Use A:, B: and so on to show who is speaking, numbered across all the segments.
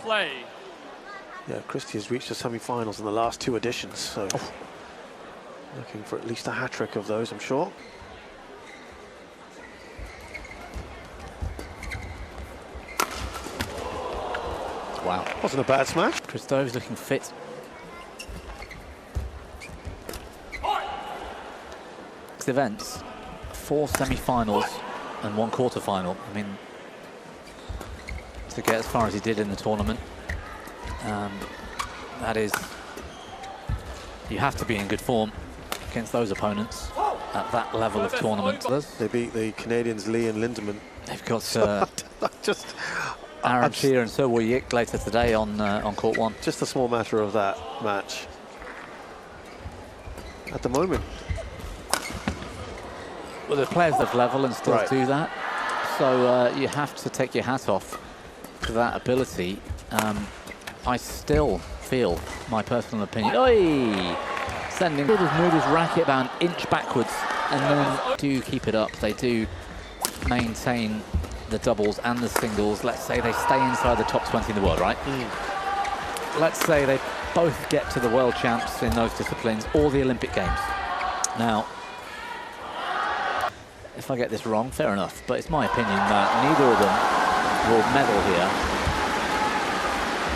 A: Play.
B: Yeah, Christie has reached the semi-finals in the last 2 editions, so looking for at least a hat-trick of those, I'm sure.
C: Wow.
B: Wasn't a bad smash.
C: Christo's looking fit. Events, 4 semi-finals and 1 quarter-final. I mean, to get as far as he did in the tournament, that is, you have to be in good form against those opponents at that level of tournament.
B: They beat the Canadians Lee and Lindemann.
C: They've got Aaron Shear and So Woo Yik later today on court 1.
B: Just a small matter of that match. At the moment.
C: Well, the players that level and still do that, so you have to take your hat off to that ability. I still feel, my personal opinion, sending moved his racket about an inch backwards, and then do keep it up. They do maintain the doubles and the singles. Let's say they stay inside the top 20 in the world, right? Let's say they both get to the world champs in those disciplines or the Olympic Games. Now, if I get this wrong, fair enough, but it's my opinion that neither of them will medal here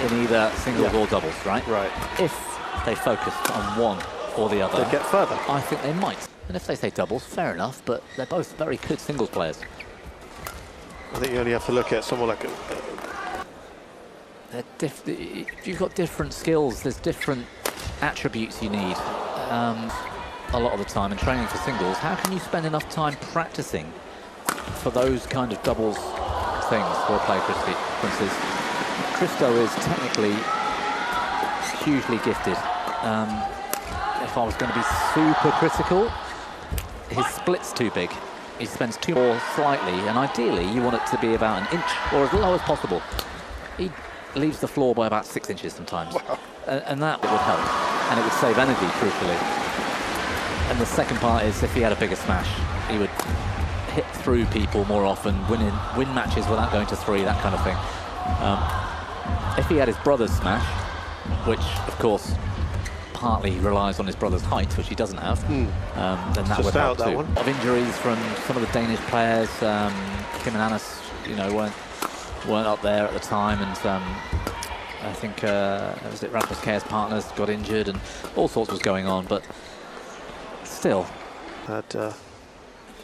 C: in either singles or doubles, right?
B: Right.
C: If they focused on one or the other,
B: they get further.
C: I think they might. And if they say doubles, fair enough, but they're both very good singles players.
B: I think you only have to look at someone like
C: you've got different skills, there's different attributes you need. A lot of the time in training for singles, how can you spend enough time practicing for those kind of doubles things for a player, Christie? Christo is technically hugely gifted. If I was going to be super critical, his split's too big. He spends too more slightly, and ideally you want it to be about an inch or as low as possible. He leaves the floor by about 6 inches sometimes.
B: Wow.
C: And that would help, and it would save energy, crucially. And the second part is, if he had a bigger smash, he would hit through people more often, win matches without going to 3, that kind of thing. If he had his brother's smash, which of course partly relies on his brother's height, which he doesn't have, then that would help too. A lot of injuries from some of the Danish players. Kim and Annas, weren't up there at the time, and I think was it Rasmus Kjær's partners got injured, and all sorts was going on, but still.
B: Had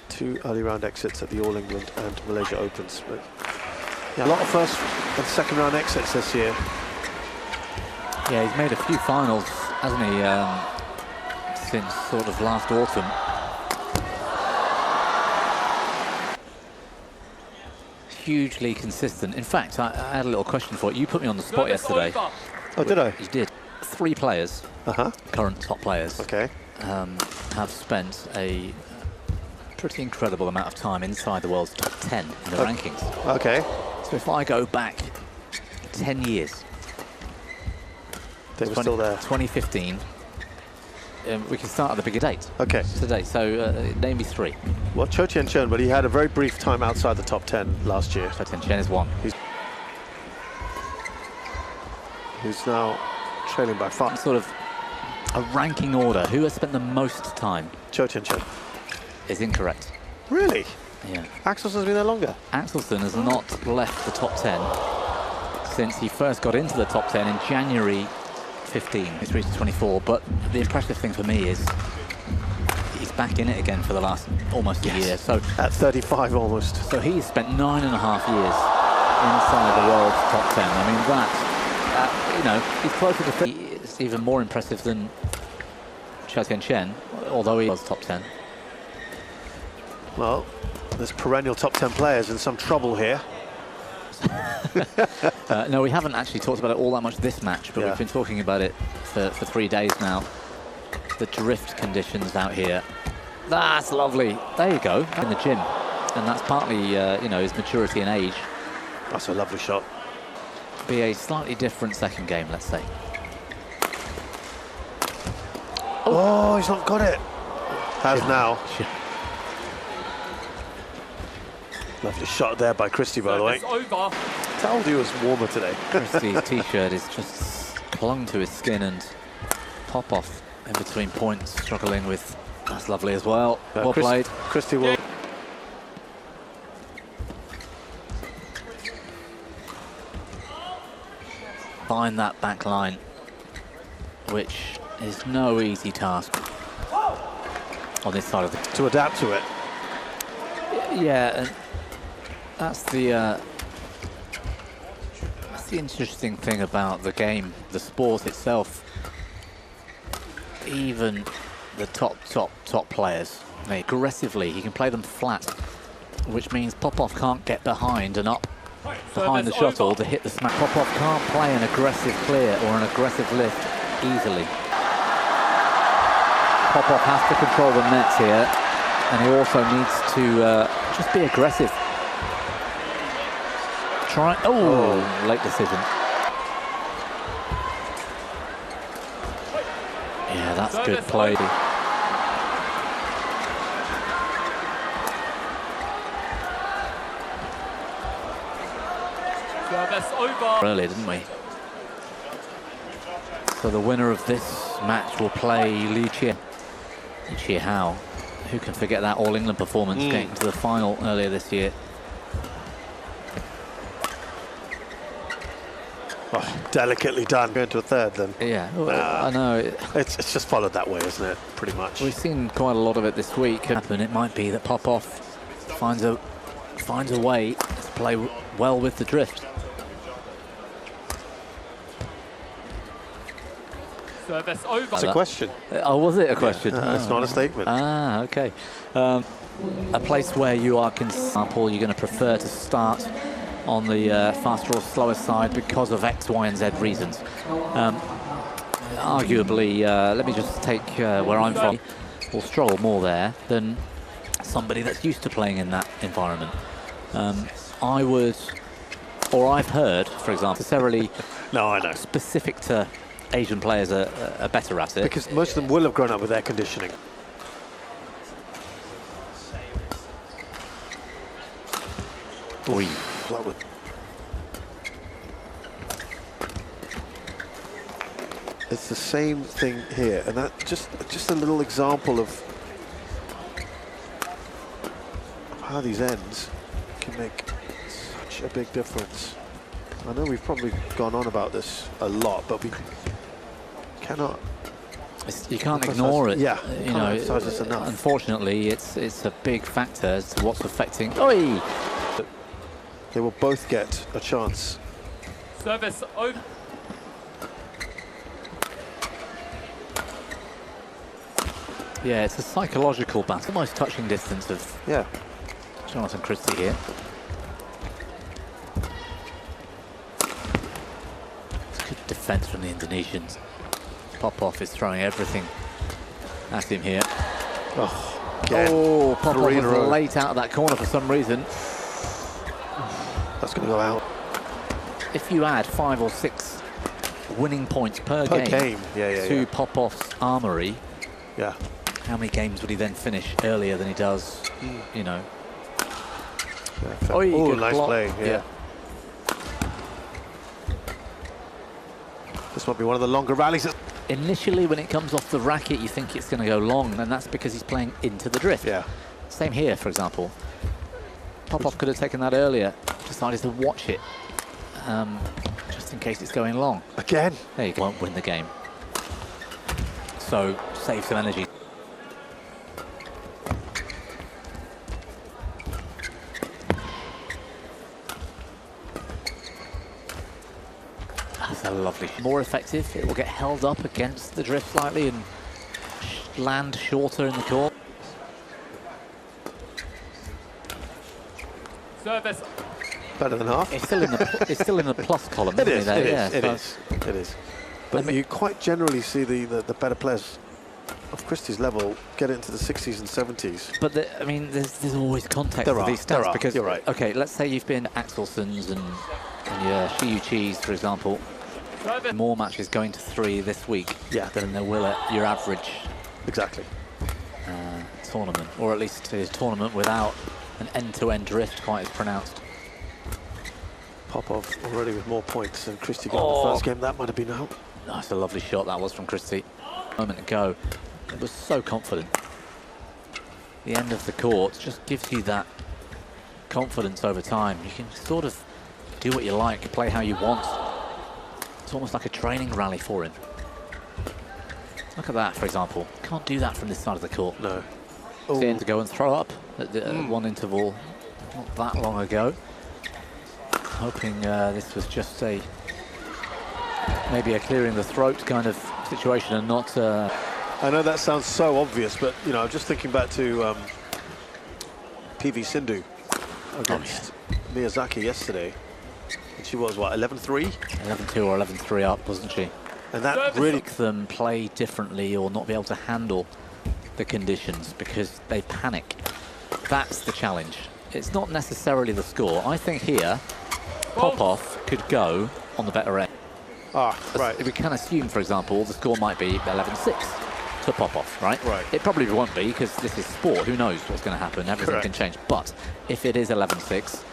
B: 2 early round exits at the All England and Malaysia Opens. But yeah, a lot of first and second round exits this year.
C: Yeah, he's made a few finals, hasn't he, since sort of last autumn. Hugely consistent. In fact, I had a little question for you. You put me on the spot yesterday.
B: Oh, did I?
C: You did. 3 players, current top players, have spent a pretty incredible amount of time inside the world's top 10 in the rankings.
B: Okay.
C: So if I go back 10 years,
B: they were still there.
C: 2015. We can start at the bigger date.
B: Okay.
C: Today. So name me 3.
B: Well, Cho Tien-Chen, but he had a very brief time outside the top 10 last year.
C: Cho Tien-Chen is 1.
B: Who's now trailing by 5.
C: Sort of a ranking order. Who has spent the most time?
B: Cho Tien-Chen.
C: Is incorrect.
B: Really?
C: Yeah.
B: Axelson's been there longer.
C: Axelson has not left the top 10 since he first got into the top 10 in January 15. He's reached 24, but the impressive thing for me is he's back in it again for the last almost a year. So
B: at 35 almost.
C: So he's spent 9.5 years inside the world's top 10. I mean, that, he's closer to 30. It's even more impressive than Cho Tien-Chen, although he was top 10.
B: Well, there's perennial top 10 players in some trouble here.
C: No, we haven't actually talked about it all that much this match, but we've been talking about it for 3 days now. The drift conditions out here. That's lovely. There you go, in the gym. And that's partly, his maturity and age.
B: That's a lovely shot.
C: Be a slightly different second game, let's say.
B: Oh, he's not got it. Has now. Lovely shot there by Christie, by the way. told you it was warmer today.
C: Christie's t-shirt is just clung to his skin, and Popov in between points, struggling with. That's lovely as well. Well played.
B: Christie will.
C: Find that back line, which is no easy task on this side of the.
B: To adapt to it.
C: Yeah, and that's the interesting thing about the game, the sport itself. Even the top players, aggressively, he can play them flat, which means Popov can't get behind and up behind the shuttle to hit the smack. Popov can't play an aggressive clear or an aggressive lift easily. Popov has to control the nets here, and he also needs to just be aggressive. Late decision. Yeah, that's good play. Earlier, didn't we? So the winner of this match will play Liu Hao. Who can forget that All-England performance getting to the final earlier this year?
B: Oh, delicately done. Going to a third then.
C: Yeah, I know.
B: It's just followed that way, isn't it? Pretty much.
C: We've seen quite a lot of it this week. And it might be that Popov finds a way to play well with the drift.
A: Service over.
B: It's a question.
C: Oh, was it a question?
B: It's not a statement.
C: Ah, okay. A place where you are, for example, you're going to prefer to start on the faster or slower side because of X, Y, and Z reasons. Arguably, let me just take where I'm from. Will struggle more there than somebody that's used to playing in that environment. I would, or I've heard, for example, necessarily
B: No, I know.
C: specific to Asian players are better at it.
B: Because most of them will have grown up with air conditioning.
C: Oi.
B: That would... It's the same thing here, and that just a little example of how these ends can make such a big difference. I know we've probably gone on about this a lot, but we cannot.
C: You can't ignore it.
B: Yeah,
C: you know.
B: emphasize this enough.
C: Unfortunately, it's a big factor as to what's affecting. Oi!
B: They will both get a chance.
A: Service over.
C: Yeah, it's a psychological battle. Almost touching distance of Jonatan CHRISTIE here. It's good defense from the Indonesians. Popov is throwing everything at him here.
B: Oh,
C: Popov was late out of that corner for some reason.
B: That's going to go out.
C: If you add 5 or 6 winning points per game to Popov's armoury, how many games would he then finish earlier than he does, you know?
B: Oh, nice play, This might be one of the longer rallies.
C: Initially, when it comes off the racket, you think it's going to go long, and that's because he's playing into the drift. Same here, for example. Popov could have taken that earlier, decided to watch it, just in case it's going long.
B: Again?
C: There you go. Won't win the game. So, save some energy. That's a lovely. More effective. It will get held up against the drift slightly and land shorter in the court.
A: Service.
B: Better than half.
C: It's still in the plus column.
B: It is.
C: It
B: is. But you quite generally see the better players of Christie's level get into the 60s and 70s.
C: But I mean, there's always context to these stats because
B: you're right.
C: Okay, let's say you've been Axelsons and your Shiyu Chis, for example. More matches going to 3 this week than there will at your average tournament, or at least a tournament without an end-to-end drift quite as pronounced.
B: Popov already with more points than Christie got in the first game. That might have been out.
C: That's a lovely shot that was from Christie. A moment ago, it was so confident. The end of the court just gives you that confidence over time. You can sort of do what you like, play how you want. It's almost like a training rally for him. Look at that, for example. Can't do that from this side of the court.
B: No.
C: Seeing to go and throw up at one interval not that long ago. Hoping this was just maybe a clearing the throat kind of situation and not...
B: I know that sounds so obvious, but, you know, just thinking back to PV Sindhu against Miyazaki yesterday. And she was, what, 11-3?
C: 11-2 or 11-3 up, wasn't she?
B: And that really...
C: Make them play differently or not be able to handle the conditions because they panic. That's the challenge. It's not necessarily the score. I think here, Popov could go on the better end.
B: Ah, right.
C: We can assume, for example, the score might be 11-6 to Popov, right?
B: Right.
C: It probably won't be because this is sport. Who knows what's going to happen? Everything
B: Correct.
C: can change. But if it is 11-6,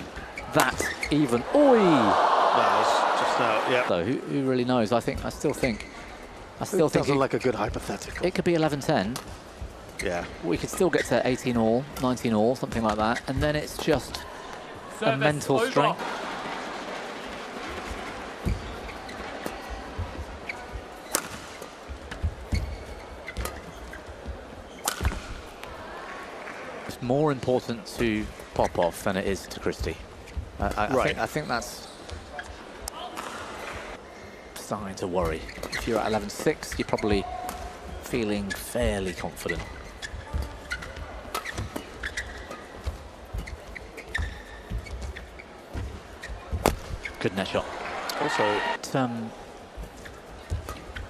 C: that's even... Oi!
B: That was just out, yeah.
C: So who really knows? I still think
B: It doesn't like a good hypothetical.
C: it could be 11-10.
B: Yeah.
C: We could still get to 18 all, 19 all, something like that, and then it's just a mental strength. It's more important to Popov than it is to Christie. I think that's starting to worry. If you're at 11-6, you're probably feeling fairly confident. Good net shot.
B: Also,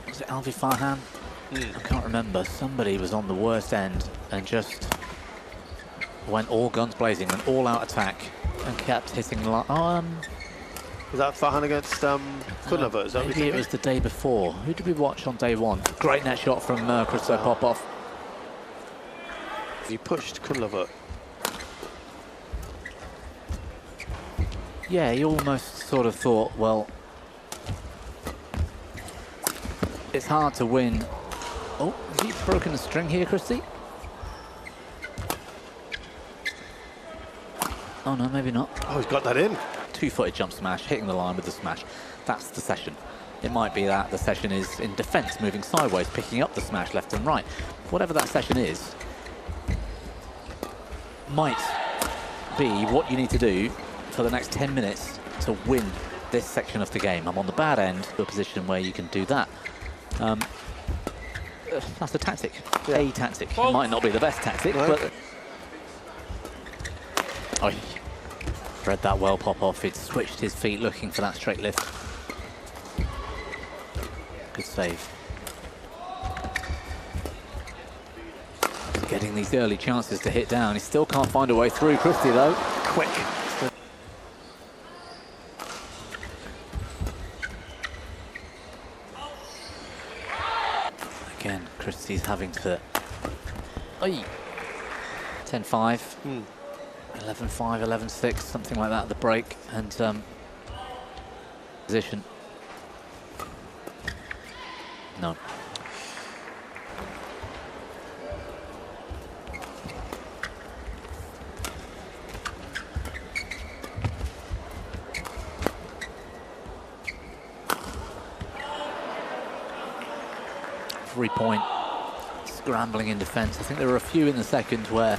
C: was it Alvi Farhan? I can't remember. Somebody was on the worst end and just went all guns blazing, an all-out attack, and kept hitting the line.
B: is that Farhan against Kunava? Is that
C: Maybe it was the day before. Who did we watch on day one? Great net shot from Christo POPOV.
B: He pushed Kunava.
C: Yeah, he almost sort of thought, well, it's hard to win. Oh, has he broken a string here, Christie? Oh no, maybe not.
B: Oh, he's got that in.
C: Two-footed jump smash, hitting the line with the smash. That's the session. It might be that the session is in defense, moving sideways, picking up the smash left and right. Whatever that session is, might be what you need to do for the next 10 minutes to win this section of the game. I'm on the bad end to a position where you can do that. That's a tactic.
B: Yeah.
C: A tactic. It might not be the best tactic, but... Oh, read that well, Popov. He'd switched his feet looking for that straight lift. Good save. Getting these early chances to hit down. He still can't find a way through. Christie, though, quick. Again, Christie's having to... 10-5. 11-5, 11-6, something like that at the break, and position. No. Three-point scrambling in defence. I think there were a few in the second where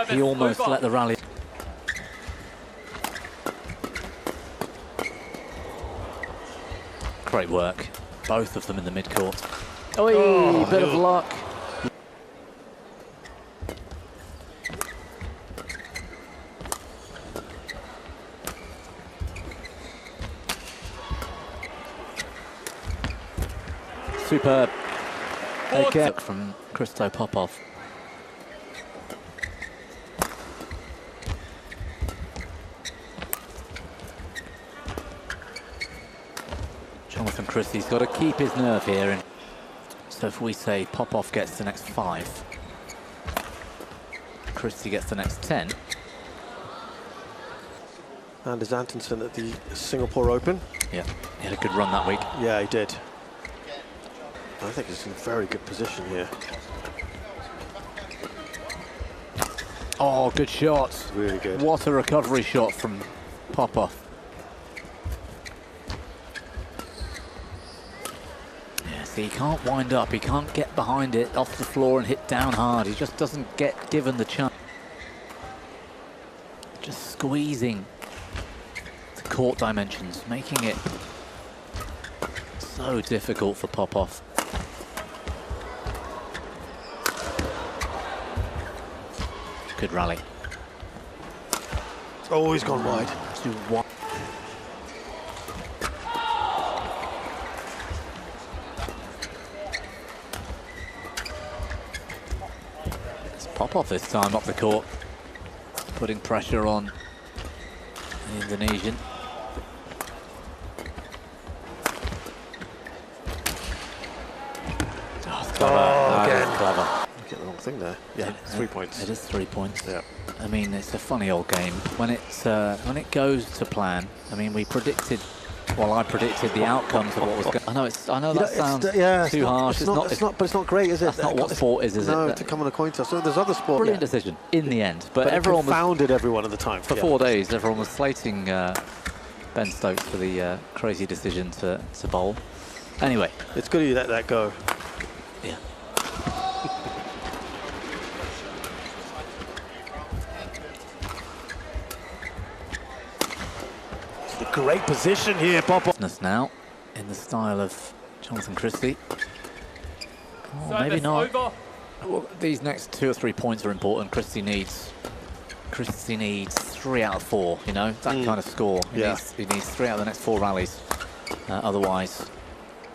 C: he almost let the rally. Great work, both of them in the mid-court. Oh, bit of luck. Superb. Okay. From Christo POPOV. Jonatan CHRISTIE's got to keep his nerve here. And so if we say POPOV gets the next 5, CHRISTIE gets the next 10.
B: Anders Antonsen at the Singapore Open.
C: Yeah, he had a good run that week.
B: Yeah, he did. I think he's in very good position here.
C: Oh, good shot.
B: Really good.
C: What a recovery shot from Popov. Yeah, see, he can't wind up. He can't get behind it off the floor and hit down hard. He just doesn't get given the chance. Just squeezing the court dimensions, making it so difficult for Popov. Good rally.
B: Oh, he's gone wide.
C: 2-1. It's Popov this time up the court, putting pressure on the Indonesian. Oh, it's clever.
B: Again.
C: Clever.
B: Get the wrong thing there. Yeah, 3 points.
C: It is 3 points.
B: Yeah.
C: I mean, it's a funny old game. When it goes to plan, I mean, we predicted. Well, I predicted the outcomes of what was going. I know that sounds too harsh.
B: But it's not great, is it?
C: That's not what sport is it?
B: No, to come on a coin toss. So there's other sports.
C: Brilliant decision in the end, but everyone
B: confounded everyone at the time.
C: For 4 days, everyone was slating Ben Stokes for the crazy decision to bowl. Anyway,
B: it's good you let that go.
C: Yeah.
B: Great position here, Popov.
C: Now, in the style of Jonatan CHRISTIE. Oh, maybe
A: Service
C: not.
A: over.
C: Well, these next 2 or 3 points are important. CHRISTIE needs 3 out of 4. You know, that kind of score. He needs 3 out of the next 4 rallies. Otherwise,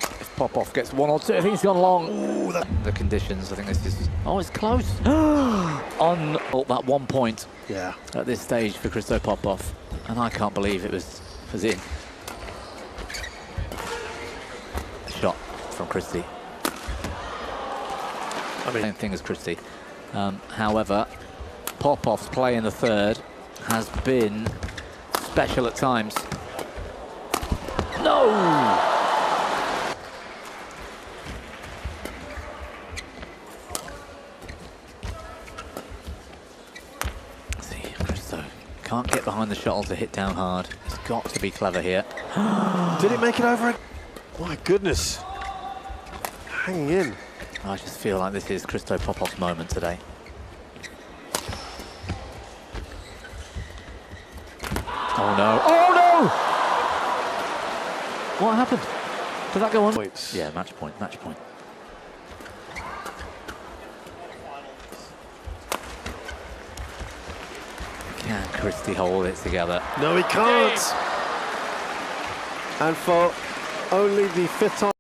C: if Popov gets 1 or 2, I think he's gone long. Ooh, the conditions. I think this is. Oh, it's close. On that 1 point.
B: Yeah.
C: At this stage for Christo Popov, and I can't believe it was in. A shot from CHRISTIE.
B: I mean,
C: same thing as CHRISTIE. However, Popov's play in the third has been special at times. No! See, Christo can't get behind the shuttle to hit down hard. He's got to be clever here.
B: Did it make it over? My goodness. Hanging in.
C: I just feel like this is Christo Popov's moment today. Oh no. Oh no! What happened? Did that go on?
B: Points.
C: Yeah, match point, match point. Can CHRISTIE hold it together?
B: No, he can't. And for only the 5th time.